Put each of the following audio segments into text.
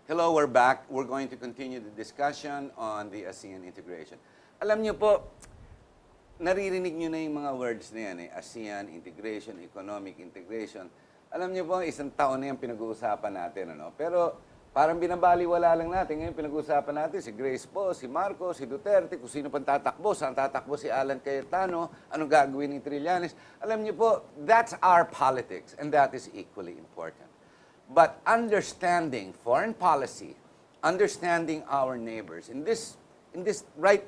Hello, we're back. We're going to continue the discussion on the ASEAN integration. Alam niyo po, naririnig niyo na yung mga words na yan, ASEAN integration, economic integration. Alam niyo po, isang taon na yung pinag-uusapan natin. Ano? Pero parang binabaliwala lang natin. Ngayon pinag-uusapan natin si Grace po, si Marcos, si Duterte, kung sino pang tatakbo, saan tatakbo si Alan Cayetano, anong gagawin ni Trillanes. Alam niyo po, that's our politics and that is equally important. But understanding foreign policy, understanding our neighbors, in this right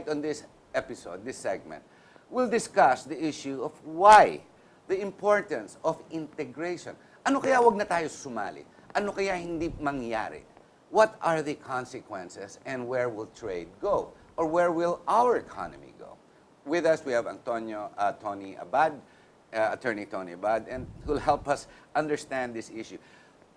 on this episode, this segment, we'll discuss the issue of why, the importance of integration. Ano kaya wag na tayo sumali? Ano kaya hindi mangyari? What are the consequences and where will trade go? Or where will our economy go? With us, we have Tony Abad, Attorney Tony Abad, and who'll help us understand this issue.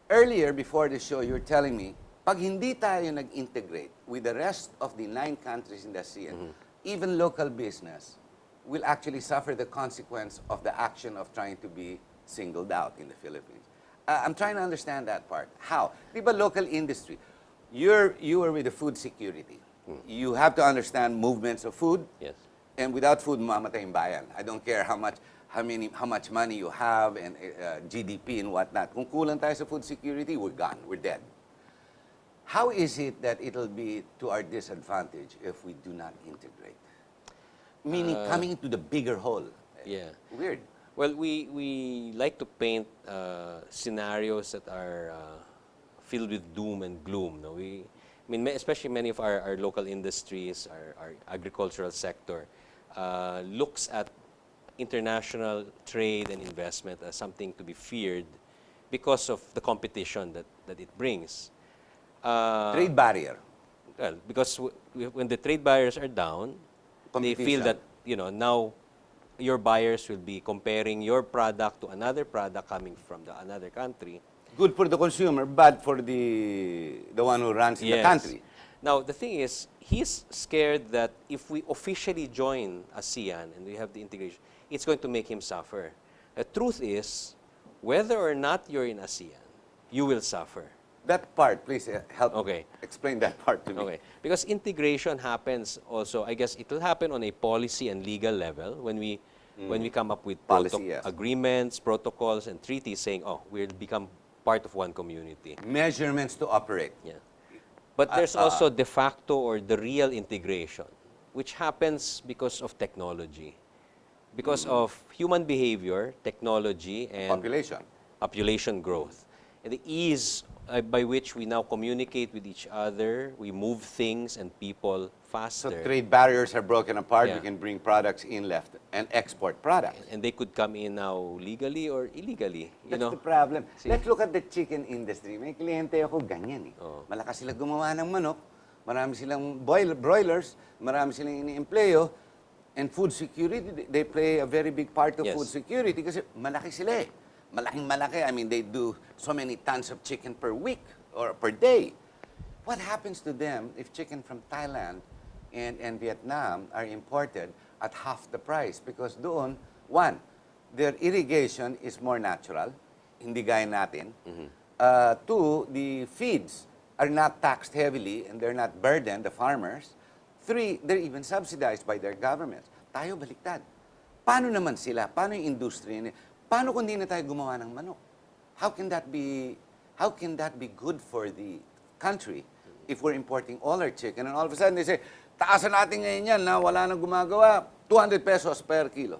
Earlier, before the show, you were telling me, pag hindi tayo nag-integrate with the rest of the 9 countries in the ASEAN, even local business will actually suffer the consequence of the action of trying to be singled out in the Philippines. I'm trying to understand that part. How? Di ba local industry? You are with the food security. You have to understand movements of food. Yes. And without food, mamamatay yung bayan. I don't care how much money you have and GDP and whatnot. Kung kulang tayo sa food security, we're gone. We're dead. How is it that it'll be to our disadvantage if we do not integrate? Meaning coming into the bigger whole. Yeah. Weird. Well, we like to paint scenarios that are filled with doom and gloom. No? Especially many of our local industries, our agricultural sector, looks at international trade and investment as something to be feared because of the competition that it brings. Trade barrier. Well, because when the trade barriers are down, they feel that now your buyers will be comparing your product to another product coming from another country. Good for the consumer, bad for the one who runs in the country. Now, the thing is, he's scared that if we officially join ASEAN and we have the integration, it's going to make him suffer. The truth is, whether or not you're in ASEAN, you will suffer. That part, please help Okay. explain that part to me. Okay. Because integration happens also, I guess it will happen on a policy and legal level when we come up with Policy, yes. agreements, protocols, and treaties saying, oh, we'll become part of one community. Measurements to operate. Yeah. But there's also de facto or the real integration, which happens because of technology, because of human behavior, technology, and population growth, and the ease by which we now communicate with each other, we move things and people faster. So trade barriers are broken apart. Yeah. We can bring products in left and export products. And they could come in now legally or illegally. That's the problem. Let's look at the chicken industry. May kliyente ako ganyan eh. Oh. Malakas sila gumawa ng manok, marami silang broilers, marami silang iniempleyo, and food security, they play a very big part of food security kasi malaki sila eh. Malaking malaki. I mean, they do so many tons of chicken per week or per day. What happens to them if chicken from Thailand and Vietnam are imported at half the price? Because doon, one, their irrigation is more natural, hindi gaya natin. Two, the feeds are not taxed heavily and they're not burdened, the farmers. Three, they're even subsidized by their governments. Tayo baliktad. Paano naman sila? Paano yung industriya? Paano kung di na tayo gumawa ng manok? How can that be good for the country if we're importing all our chicken and all of a sudden they say, taasan natin ngayon yan na wala nang gumagawa, 200 pesos per kilo.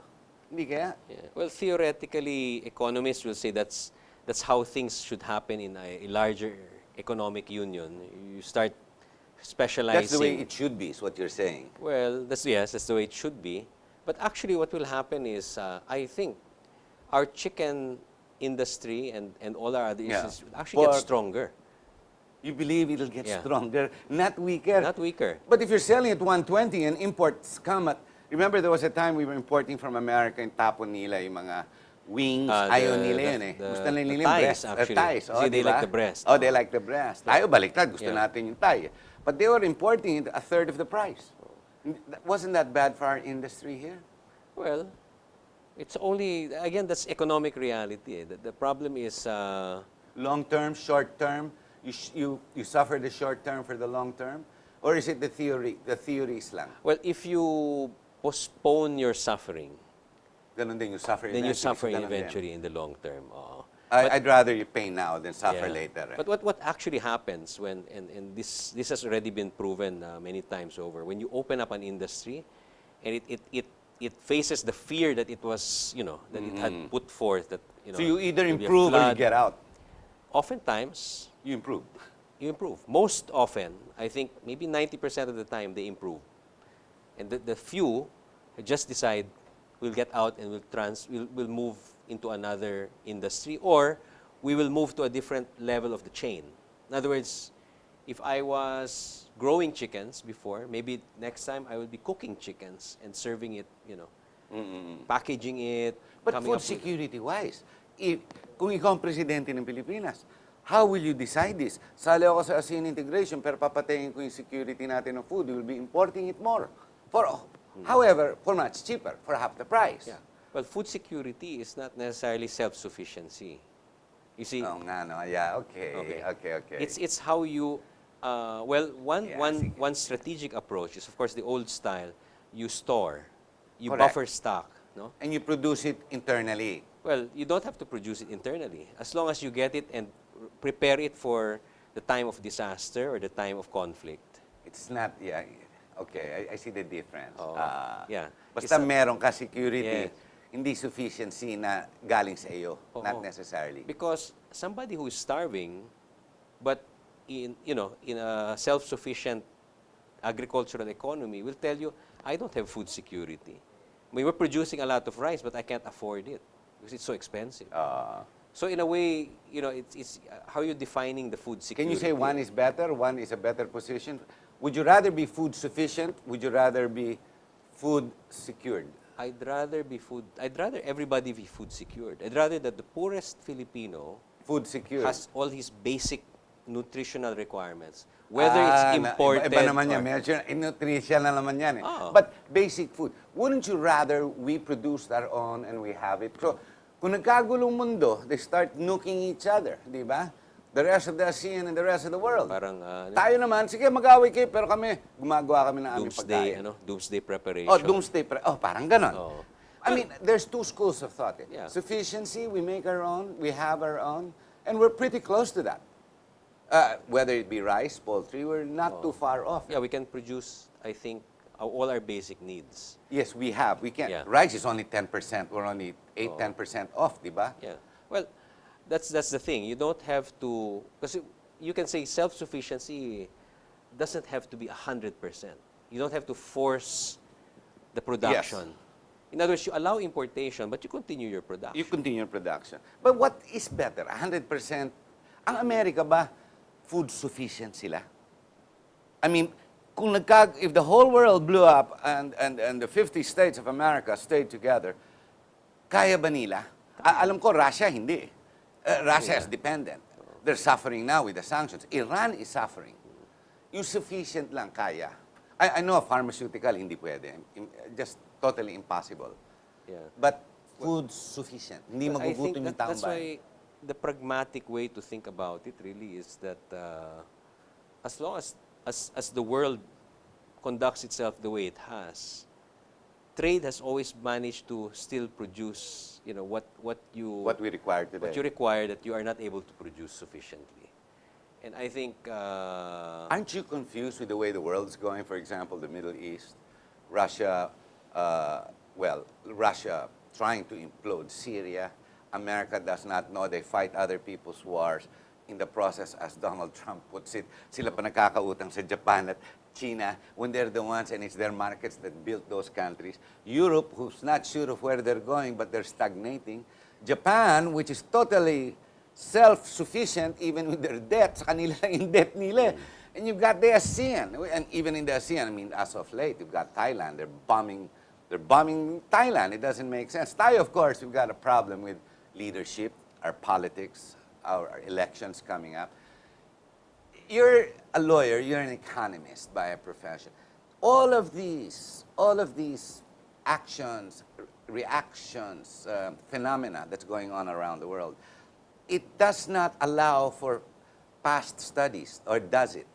Hindi kaya? Yeah. Well, theoretically, economists will say that's how things should happen in a larger economic union. You start specializing. That's the way it should be, is what you're saying. Well, that's the way it should be. But actually, what will happen is, I think, our chicken industry and all our other issues will actually get stronger. You believe it'll get stronger, not weaker. Not weaker. But if you're selling at 120 and imports come at... Remember there was a time we were importing from America and tapon nila yung mga wings. Ayaw nila yun eh. Gusto nila yung breast. Thighs. Oh, they like the breast. Oh, they like the breast. Tayo baliktad. Gusto natin yung thigh. But they were importing it a third of the price. Wasn't that bad for our industry here? Well, it's only, again, that's economic reality. The problem is... long term, short term, You suffer the short term for the long term? Or is it the theories lang? Well, if you postpone your suffering, Ganun din, you suffer then you eventually. suffer So ganun din. eventually in the long term. Oo. I'd rather you pay now than suffer Yeah. later. But what actually happens when, and this has already been proven many times over, when you open up an industry and it faces the fear that it was, that it had put forth, that, So you either there'll be a improve or you flood. get out. Oftentimes, You improve. you improve. Most often, I think maybe 90% of the time, they improve. And the few just decide, we'll get out and we'll move into another industry, or we will move to a different level of the chain. In other words, if I was growing chickens before, maybe next time I will be cooking chickens and serving it, packaging it. But coming food up with- security-wise, kung ikaw ang presidente ng Pilipinas, how will you decide this? Sali ako sa ASEAN integration, pero papatayin ko yung security natin ng food. We will be importing it more. However, for much cheaper, for half the price. Yeah. Well, food security is not necessarily self-sufficiency. You see, Oo nga, no? Yeah, okay. it's how you, well, Yeah, sige. one strategic approach is, of course, the old style. You store, you Correct. buffer stock, no? And you produce it internally. Well, you don't have to produce it internally. As long as you get it and prepare it for the time of disaster or the time of conflict. It's not, yeah. Okay, I see the difference. Oo. Yeah. Basta It's not- meron ka security, Yes. hindi sufficiency na galing sa iyo. Oo. Not necessarily. Because somebody who is starving, but in a self-sufficient agricultural economy will tell you, I don't have food security. We were producing a lot of rice, but I can't afford it because it's so expensive. So in a way, it's how are you defining the food security? Can you say one is better, one is a better position? Would you rather be food sufficient? Would you rather be food secured? I'd rather everybody be food secured. I'd rather that the poorest Filipino Food secured. has all his basic nutritional requirements, whether it's imported Iba naman yan. or- Medyo nutrition na naman yan eh. Oo. But basic food. Wouldn't you rather we produce our own and we have it? So, kung nagkagulong mundo, they start nuking each other, di ba? The rest of the ASEAN and the rest of the world. Parang Tayo naman, sige mag-away kayo, pero kami, gumagawa kami ng aming pagkain. doomsday preparation. Oh, doomsday. Parang ganon. Oo. I mean, there's two schools of thought. Eh. Yeah. Sufficiency, we make our own, we have our own, and we're pretty close to that. Whether it be rice, poultry, we're not too far off. Yeah, we can produce, I think, all our basic needs. Yes, we have. We can. Yeah. Rice is only 10%. We're only 10% off, di ba? Yeah. Well, that's the thing. You don't have to, because you can say self-sufficiency doesn't have to be 100%. You don't have to force the production. In other words, you allow importation, but you continue your production. You continue production. But what is better? 100%? Ang Amerika ba, food sufficient sila? I mean, if the whole world blew up and the 50 states of America stayed together, kaya ba nila? Alam ko, Russia hindi. Russia is dependent. They're suffering now with the sanctions. Iran is suffering. Yung sufficient lang kaya. I know pharmaceutical, hindi pwede. Just totally impossible. Yeah. But food sufficient. Hindi But I think magugutom yung taong that's bayan. why the pragmatic way to think about it really is that as long as the world conducts itself the way it has, trade has always managed to still produce, what you What we require today. what you require that you are not able to produce sufficiently. And I think Aren't you confused with the way the world is going? For example, the Middle East, Russia, Russia trying to implode Syria. America does not know they fight other people's wars. In the process, as Donald Trump puts it, sila pa nakakautang sa Japan at China when they're the ones and it's their markets that built those countries. Europe, who's not sure of where they're going, but they're stagnating. Japan, which is totally self-sufficient even with their debt, sa kanila lang yung debt nila. And you've got the ASEAN. And even in the ASEAN, I mean, as of late, you've got Thailand. They're bombing Thailand. It doesn't make sense. Thai, of course, we've got a problem with leadership, our politics, our elections coming up. You're a lawyer, you're an economist by a profession. All of these actions, reactions, phenomena that's going on around the world, it does not allow for past studies, or does it?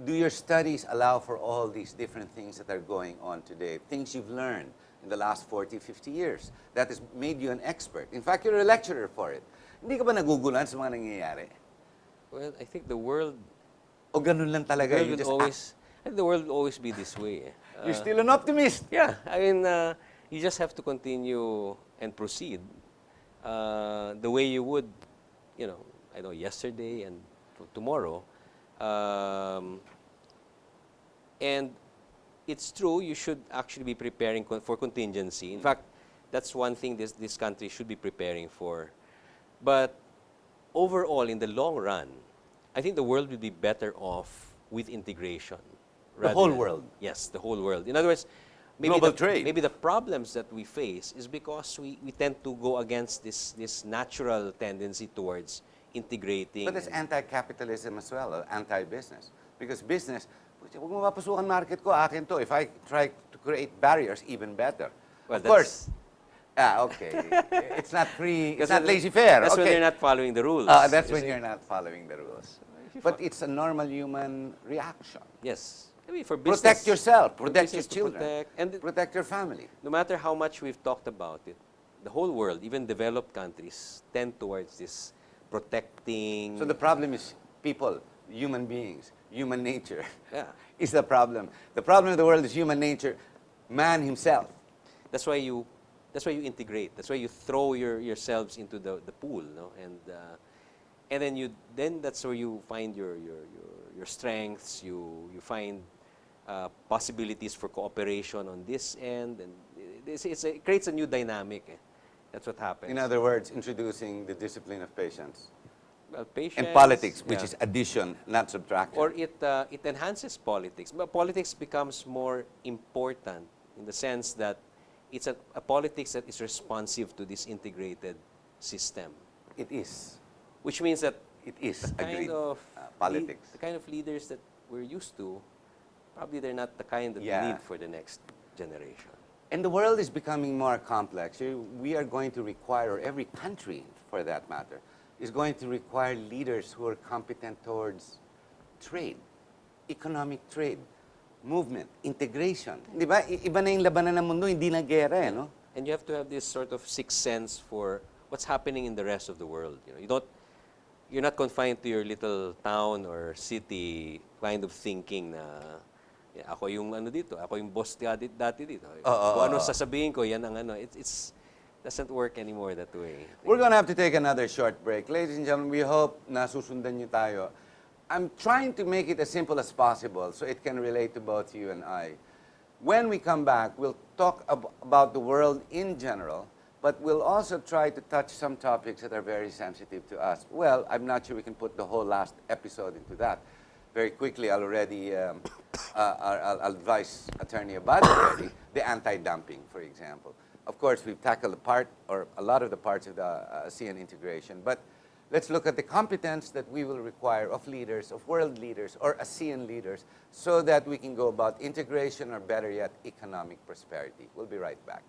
Do your studies allow for all these different things that are going on today, things you've learned in the last 40, 50 years that has made you an expert? In fact, you're a lecturer for it. Hindi ka ba naguguluhan sa mga nangyayari? Well, I think the world, O ganun lang talaga? world You will just always, I think the world will always be this way. You're still an optimist. Yeah, I mean, you just have to continue and proceed the way you would, I know, yesterday and tomorrow. And it's true, you should actually be preparing for contingency. In fact, that's one thing this country should be preparing for. But overall, in the long run, I think the world will be better off with integration. The rather whole than- world? Yes, the whole world. In other words, Global trade. maybe the problems that we face is because we tend to go against this natural tendency towards integrating. But it's and- anti-capitalism as well, or anti-business. Because business, huwag mo mapasukan market ko, akin to. If I try to create barriers, even better. Well, Of course. Okay. It's not free, it's not when- laissez-faire. That's when Okay. you're not following the rules. That's you when see. you're not following the rules. If you But it's a normal human reaction. Yes. I mean, for business, Protect yourself, for protect your business to children, protect, and protect your family. no matter how much we've talked about it, the whole world, even developed countries, tend towards this protecting. So the problem is people, human beings, human nature Yeah. is the problem. The problem of the world is human nature, man himself. That's why you integrate. That's why you throw yourselves into the pool, no? And then that's where you find your strengths. You find possibilities for cooperation on this end, and it creates a new dynamic. That's what happens. In other words, introducing the discipline of patience. Well, patience, And politics, which yeah. is addition, not subtraction. Or it enhances politics. But politics becomes more important in the sense that it's a politics that is responsive to this integrated system, It is. which means that It is. the kind Agreed. of Politics. the kind of leaders that we're used to, probably they're not the kind that Yeah. we need for the next generation. And the world is becoming more complex. We are going to require, or every country for that matter, is going to require leaders who are competent towards trade, economic trade, movement, integration. Di ba? Iba na yung labanan ng mundo, hindi na gera, no? And you have to have this sort of sixth sense for what's happening in the rest of the world. You're not confined to your little town or city kind of thinking na ako yung dito, ako yung boss dati dito. Kung ano sasabihin ko, yan ang It's doesn't work anymore that way. We're going to have to take another short break. Ladies and gentlemen, we hope na susundan niyo tayo. I'm trying to make it as simple as possible so it can relate to both you and I. When we come back, we'll talk about the world in general, but we'll also try to touch some topics that are very sensitive to us. Well, I'm not sure we can put the whole last episode into that. Very quickly, I'll already I'll advise Attorney Abad already, the anti-dumping, for example. Of course, we've tackled a lot of the parts of the ASEAN integration, but let's look at the competence that we will require of leaders, of world leaders, or ASEAN leaders, so that we can go about integration, or better yet, economic prosperity. We'll be right back.